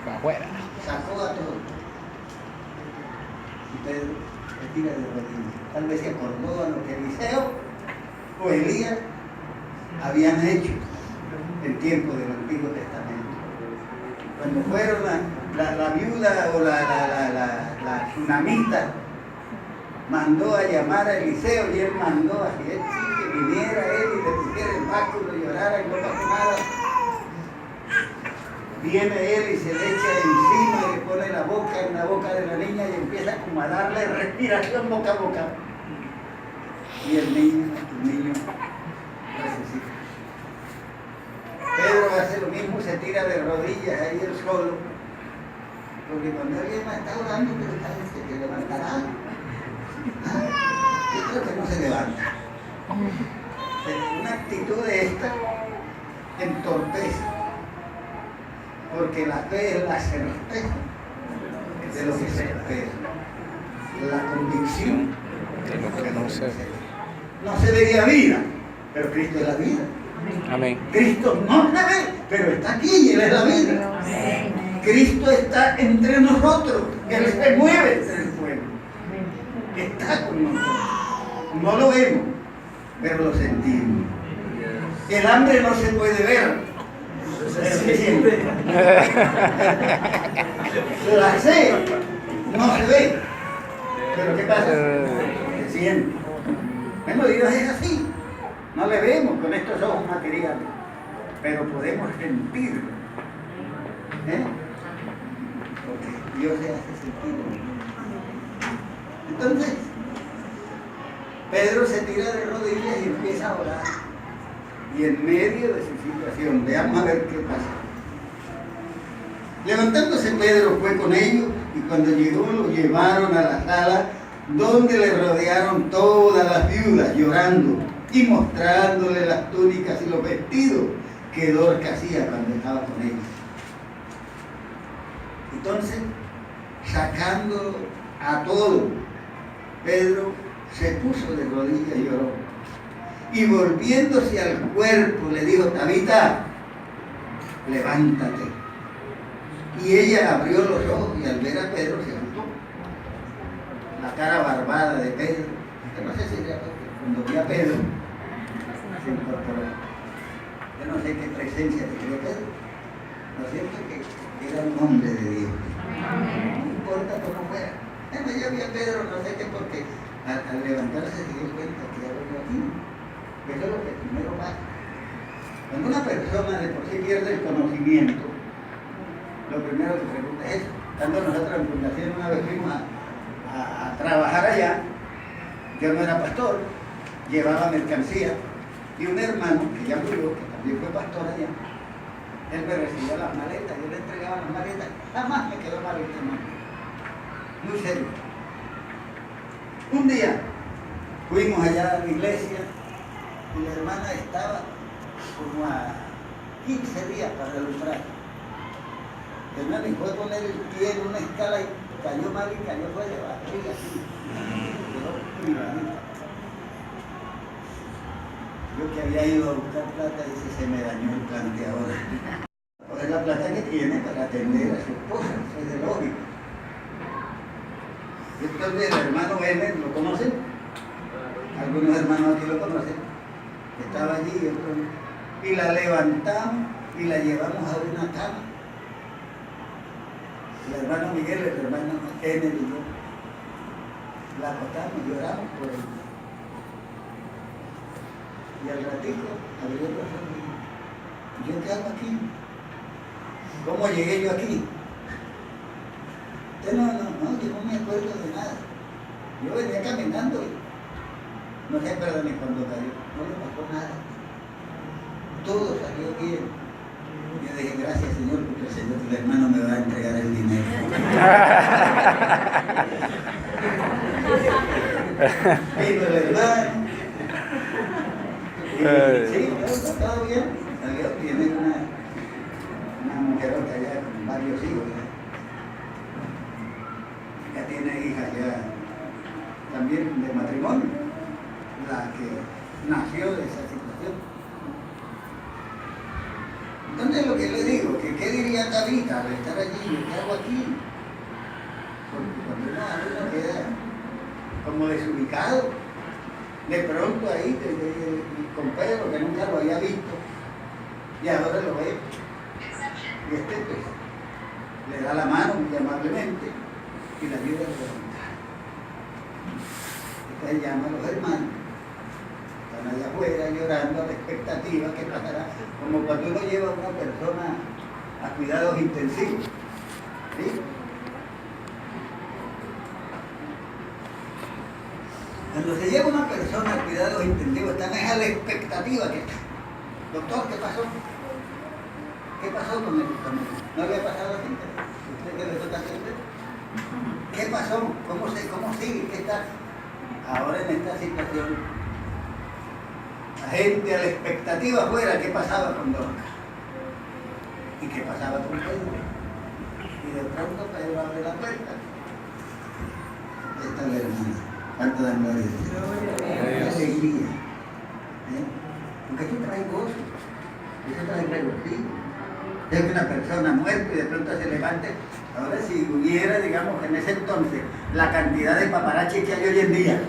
Para afuera. Sacó a todos. Y Pedro se tira de rodillas. Tal vez se acordó a lo que Eliseo o Elías habían hecho en tiempo del Antiguo Testamento. Cuando fueron la viuda o la tsunamita, mandó a llamar a Eliseo y él mandó a que viniera él y le pusiera el báculo y llorara y no pasó nada. Viene él y se le echa encima y le pone la boca en la boca de la niña y empieza como a darle respiración boca a boca. Y el niño resucita. Pedro hace lo mismo, se tira de rodillas ahí él solo. Porque cuando alguien está orando, pero se levantará. Yo creo que no se levanta. Una actitud de esta entorpece. Porque la fe es la certeza de lo que se espera. La convicción De lo que no se ve. No se veía vida, pero Cristo es la vida. Amén. Cristo no se ve, pero está aquí y Él es la vida. Cristo está entre nosotros, Él se mueve entre el pueblo. Está con nosotros. No lo vemos, pero lo sentimos. El hambre no se puede ver, pero se siente. La sed no se ve, pero ¿qué pasa? Se siente. Bueno, Dios es así. No le vemos con estos ojos materiales, pero podemos sentirlo. Porque Dios se hace sentir. Entonces, Pedro se tira de rodillas y empieza a orar. y en medio de su situación. Veamos a ver qué pasa. Levantándose Pedro fue con ellos y cuando llegó lo llevaron a la sala donde le rodearon todas las viudas llorando y mostrándole las túnicas y los vestidos que Dorcas hacía cuando estaba con ellos. Entonces, sacándolo a todo, Pedro se puso de rodillas y lloró. Y volviéndose al cuerpo le dijo: Tabita, levántate. Y ella abrió los ojos y al ver a Pedro se asustó. La cara barbada de Pedro. Yo no sé si era cuando vi a Pedro se incorporó. Yo no sé qué presencia tenía Pedro. Lo cierto es que era un hombre de Dios. No importa cómo fuera. Bueno, yo vi a Pedro, no sé qué, porque al levantarse se dio cuenta que ya venía aquí. Eso es lo que primero pasa. Cuando una persona de por sí pierde el conocimiento, lo primero que pregunta es eso. Cuando nosotros en Fundación una vez fuimos a trabajar allá, yo no era pastor, llevaba mercancía, y un hermano que ya murió, que también fue pastor allá, él me recibía las maletas, yo le entregaba las maletas, jamás me quedó mal el hermano. Muy serio. Un día fuimos allá a la iglesia y la hermana estaba como a 15 días para el umbral. El hermano fue a poner el pie en una escala y cayó mal y cayó fuera de barriga así. Quedó privadita. Yo que había ido a buscar plata, dice, se me dañó el planteador. Pues la plata que tiene para atender a su esposa, eso es de lógico. Entonces el hermano Emer, ¿lo conocen? Algunos hermanos aquí lo conocen. Estaba allí y la levantamos y la llevamos a una cama. El hermano Miguel, el hermano Emer y yo la acostamos, lloramos por él. Y al ratico abrió los ojos y ¿yo qué hago aquí? ¿Cómo llegué yo aquí? Usted no, yo no me acuerdo de nada. Yo venía caminando y no se acuerda ni cuando cayó, no le pasó nada. Todo salió bien. Yo dije, gracias Señor, porque el Señor, tu hermano me va a entregar el dinero. Vino el hermano. Sí, todo bien. Tiene una mujerota ya con varios hijos. Ya tiene hijas ya también de matrimonio, la que nació de esa situación. Entonces lo que le digo, que qué diría Tabita al estar allí, ¿qué hago aquí? Porque cuando uno queda como desubicado, de pronto ahí con Pedro, que nunca lo había visto, y ahora lo ve. Y pues le da la mano muy amablemente y la ayuda a levantar. Entonces llama a los hermanos, están allá afuera llorando a la expectativa que pasará, como cuando uno lleva a una persona a cuidados intensivos. ¿Sí? Cuando se lleva una persona a cuidados intensivos, están a la expectativa que está. Doctor, ¿qué pasó? ¿Qué pasó con él? ¿No había pasado así? ¿Usted qué le toca hacer? ¿Qué pasó? ¿Cómo sigue? ¿Qué tal? Ahora en esta situación, la gente a la expectativa afuera, ¿qué pasaba con Dorcas? ¿Y qué pasaba con Pedro? Y de pronto Pedro abre la puerta. Esta es la hermana. ¿Cuánto dan gloria a Dios? Alegría. Porque esto trae gozo. Eso trae regocijo. Es que una persona muerta y de pronto se levante. Ahora si hubiera, digamos, en ese entonces, la cantidad de paparazzi que hay hoy en día,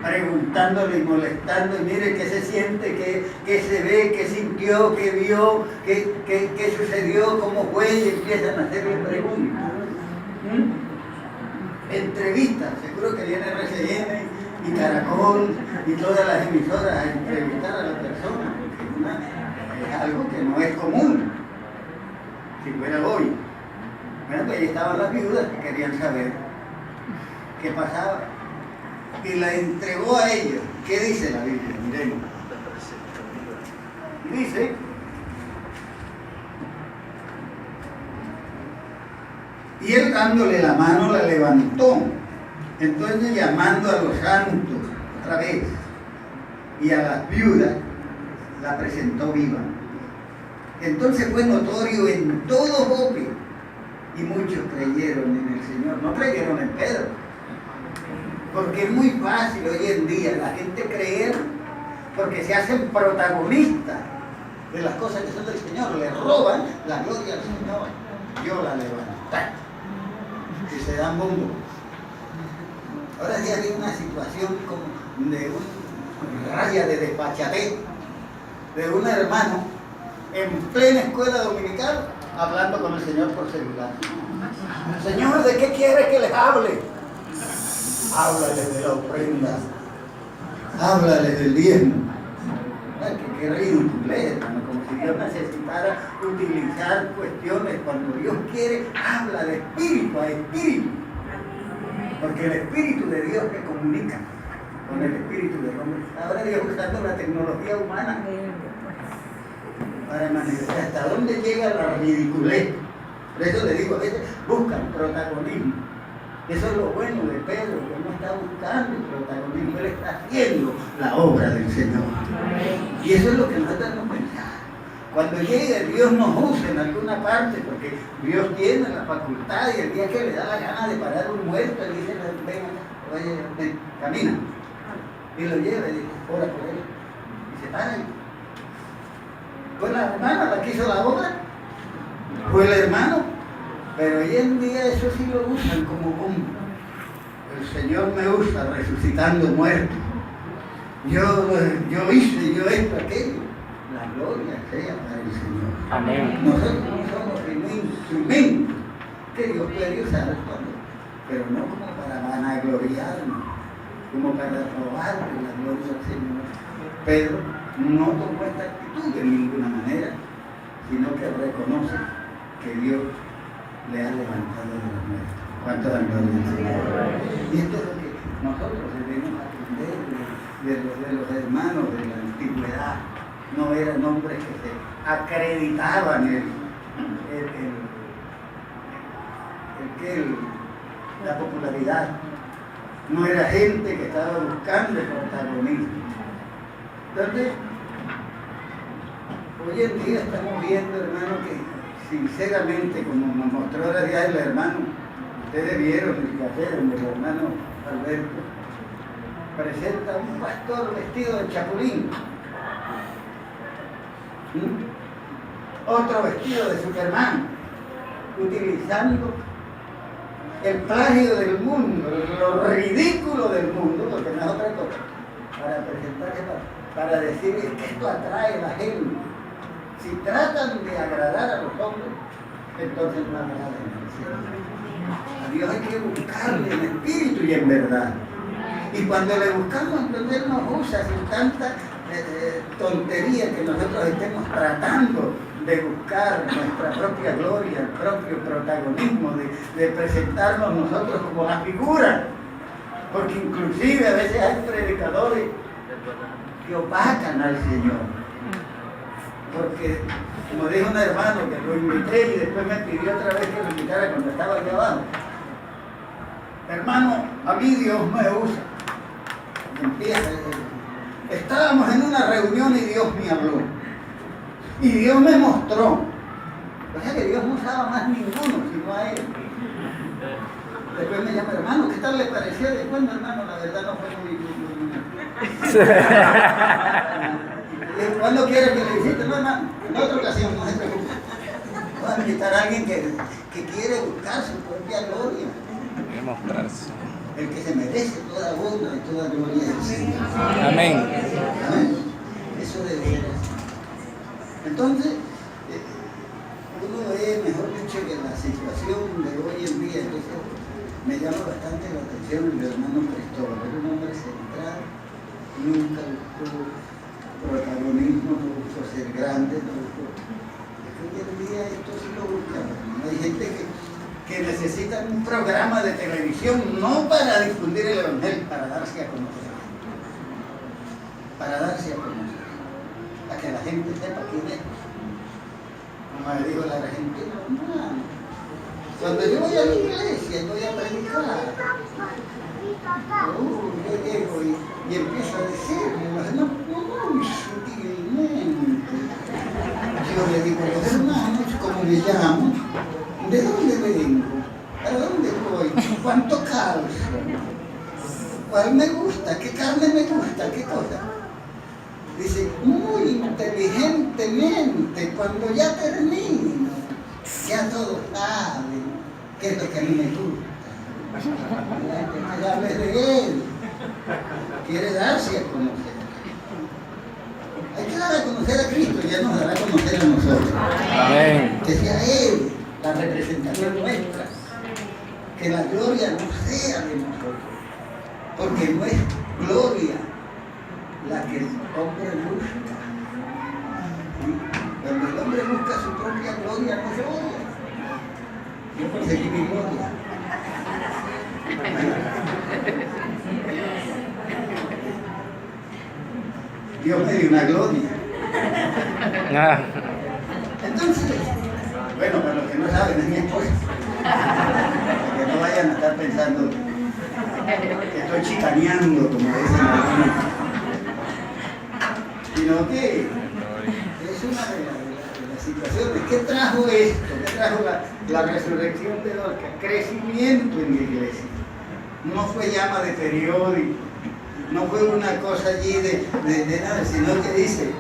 preguntándole y molestando, y mire qué se siente, qué se ve, qué sintió, qué vio, qué sucedió, cómo fue, y empiezan a hacerle preguntas. Entrevistas, seguro que viene RCN y Caracol y todas las emisoras a entrevistar a la persona, porque es algo que no es común. Si fuera hoy. Bueno, pues ahí estaban las viudas que querían saber qué pasaba. Y la entregó a ellos. ¿Qué dice la Biblia? Miremos. Dice, y él dándole la mano la levantó. Entonces llamando a los santos otra vez y a las viudas, la presentó viva. Entonces fue notorio en todo Jope y muchos creyeron en el Señor. No creyeron en Pedro, porque es muy fácil hoy en día la gente creer porque se hacen protagonistas de las cosas que son del Señor, le roban la gloria al Señor. Yo la levanté y se dan bombo. Ahora sí hay una situación como de una raya de despachatez de un hermano en plena escuela dominical hablando con el Señor por celular. Señor, ¿de qué quiere que les hable? Háblale de la ofrenda, háblale del diezmo. Que ridiculez, hermano, como si Dios necesitara utilizar cuestiones. Cuando Dios quiere, habla de espíritu a espíritu, porque el espíritu de Dios se comunica con el espíritu del hombre. Ahora Dios usando la tecnología humana para manifestar hasta dónde llega la ridiculez. Por eso le digo, a veces buscan protagonismo. Eso es lo bueno de Pedro, que no está buscando el protagonismo, él está haciendo la obra del Señor. Y eso es lo que nosotros nos pensamos. Cuando llegue Dios nos usa en alguna parte, porque Dios tiene la facultad y el día que le da la gana de parar un muerto, él dice, ven, oye, ven, camina. Y lo lleva y dice, ora por él. Y se para ahí. Fue la hermana la que hizo la obra, fue el hermano. Pero hoy en día eso sí lo usan como bomba. El Señor me usa resucitando muertos. Yo hice, yo esto, aquello. La gloria sea para el Señor. Amén. Nosotros no somos sino instrumentos que Dios puede usar, pero no como para vanagloriarnos, como para robarle la gloria al Señor. Pedro no tomó esta actitud de ninguna manera, sino que reconoce que Dios le ha levantado de los muertos. ¿Cuánto dan gloria al Señor? Y esto es lo que nosotros debemos aprender de los hermanos de la antigüedad. No eran hombres que se acreditaban la popularidad. No era gente que estaba buscando el protagonismo. Entonces, hoy en día estamos viendo, hermano, que sinceramente, como nos mostró ahora día el hermano, ustedes vieron el café donde el hermano Alberto presenta a un pastor vestido de chapulín, otro vestido de Superman, utilizando el plagio del mundo, lo ridículo del mundo, porque no es otra cosa, para presentarse, para decir que esto atrae a la gente. Si tratan de agradar a los hombres, entonces no agradan al Señor. A Dios hay que buscarle en espíritu y en verdad. Y cuando le buscamos, entonces Él nos usa sin tanta tontería que nosotros estemos tratando de buscar nuestra propia gloria, el propio protagonismo, de presentarnos nosotros como la figura. Porque inclusive a veces hay predicadores que opacan al Señor. Porque, como dijo un hermano que lo invité y después me pidió otra vez que lo invitara cuando estaba allá abajo. Hermano, a mí Dios me usa. Y empieza. Estábamos en una reunión y Dios me habló. Y Dios me mostró. O sea que Dios no usaba más ninguno, sino a Él. Después me llama, hermano, ¿qué tal le pareció? Después, hermano, la verdad no fue muy ¿cuándo quiere que le visite? No, hermano, en otra ocasión, no se preocupe. Voy a invitar a alguien que quiere buscar su propia gloria. Quiere mostrarse. El que se merece toda honra y toda gloria del Señor. Amén. Amén. Eso debe ser así. Entonces, uno ve, mejor dicho, que la situación de hoy en día, entonces, me llama bastante la atención el hermano Cristóbal. Era un hombre centrado, nunca buscó protagonismo, no buscó ser grande, no buscó. Hoy en día esto sí lo buscan. Hay gente que necesita un programa de televisión no para difundir el evangelio, para darse a conocer. Para darse a conocer. Para que la gente sepa quién es. Como le digo a la Argentina, hermano, cuando yo voy a la iglesia y voy a predicar, yo llego y empiezo a decirle a los demás muy sutilmente. Yo le digo a los hermanos cómo me llamo, de dónde vengo, a dónde voy, cuánto calzo, cuál me gusta, qué carne me gusta, qué cosa. Dice, muy inteligentemente, cuando ya termino, ya todos saben qué es lo que a mí me gusta. Ya hable de él, quiere darse a conocer. Hay que dar a conocer a Cristo, ya nos dará a conocer a nosotros. Amén. Que sea Él la representación nuestra, que la gloria no sea de nosotros, porque no es gloria la que el hombre busca. ¿Sí? Cuando el hombre busca su propia gloria, no es gloria. Yo conseguí mi gloria. Dios me dio una gloria. Ah, Entonces, bueno, para los que no saben, es mi esposa. Para que no vayan a estar pensando que estoy chicaneando, como dicen algunos. Sino que es una de las situaciones. ¿Qué trajo esto? ¿Qué trajo la resurrección de Dorcas? Crecimiento en la iglesia. No fue llama de periódico, no fue una cosa allí de nada, sino que dice,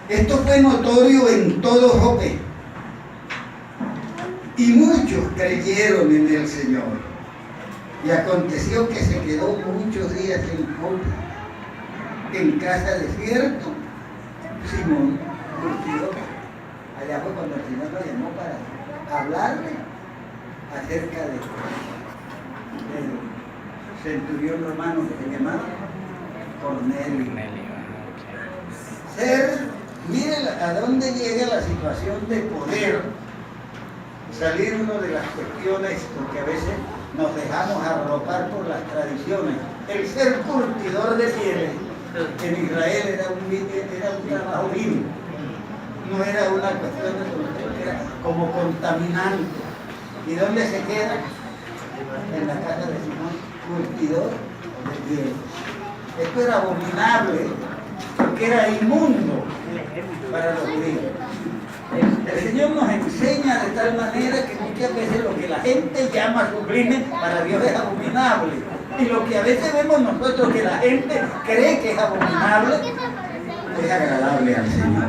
esto fue notorio en todo Jope, y muchos creyeron en el Señor. Y aconteció que se quedó muchos días en Jope, en casa de cierto Simón curtidor. Allá fue cuando el Señor lo llamó para hablarle acerca del centurión romano que se llamaba Cornelio. Mire a dónde llega la situación de poder salirnos de las cuestiones, porque a veces nos dejamos arropar por las tradiciones. El ser curtidor de pieles en Israel era un trabajo vil, no era una cuestión de conocer, era como contaminante. ¿Y dónde se queda? En la casa de Simón, curtidor de pieles. Esto era abominable, porque era inmundo para los judíos. El Señor nos enseña de tal manera que muchas veces lo que la gente llama sublime, para Dios es abominable. Y lo que a veces vemos nosotros que la gente cree que es abominable, es agradable al Señor.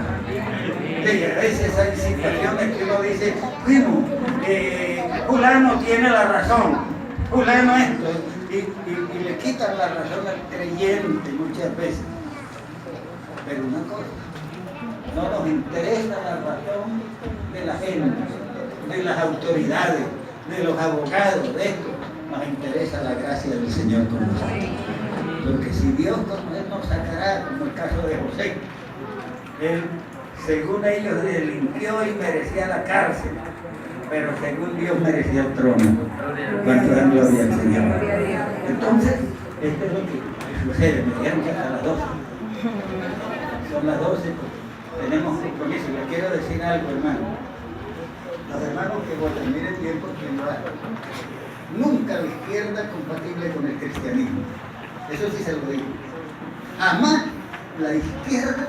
Y a veces hay situaciones que uno dice, bueno, fulano tiene la razón, fulano esto, y le quitan la razón al creyente muchas veces. Pero una cosa, no nos interesa la razón de la gente, de las autoridades, de los abogados, de esto. Nos interesa la gracia del Señor con nosotros. Porque si Dios con él nos sacará, como el caso de José, él, según ellos, delinquió y merecía la cárcel, pero según Dios merecía el trono. Cuanto dan gloria al Señor. Entonces, esto es lo que sucede. Me dijeron que hasta las 12. Son las 12, tenemos compromiso. Les quiero decir algo, hermano. Los hermanos que voten, miren bien porque no hay nunca la izquierda compatible con el cristianismo. Eso sí se lo digo. Jamás la izquierda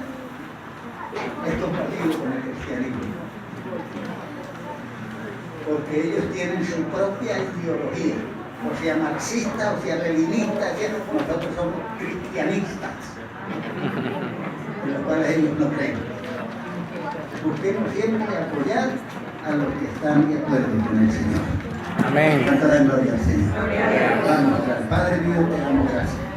es compatible con el cristianismo. Porque ellos tienen su propia ideología. O sea marxista, o sea leninista, nosotros somos cristianistas. En los cuales ellos no creen. Busquemos siempre apoyar a los que están de acuerdo con el Señor. amén. Canta la gloria al Señor. Vamos, Padre mío, te damos gracias.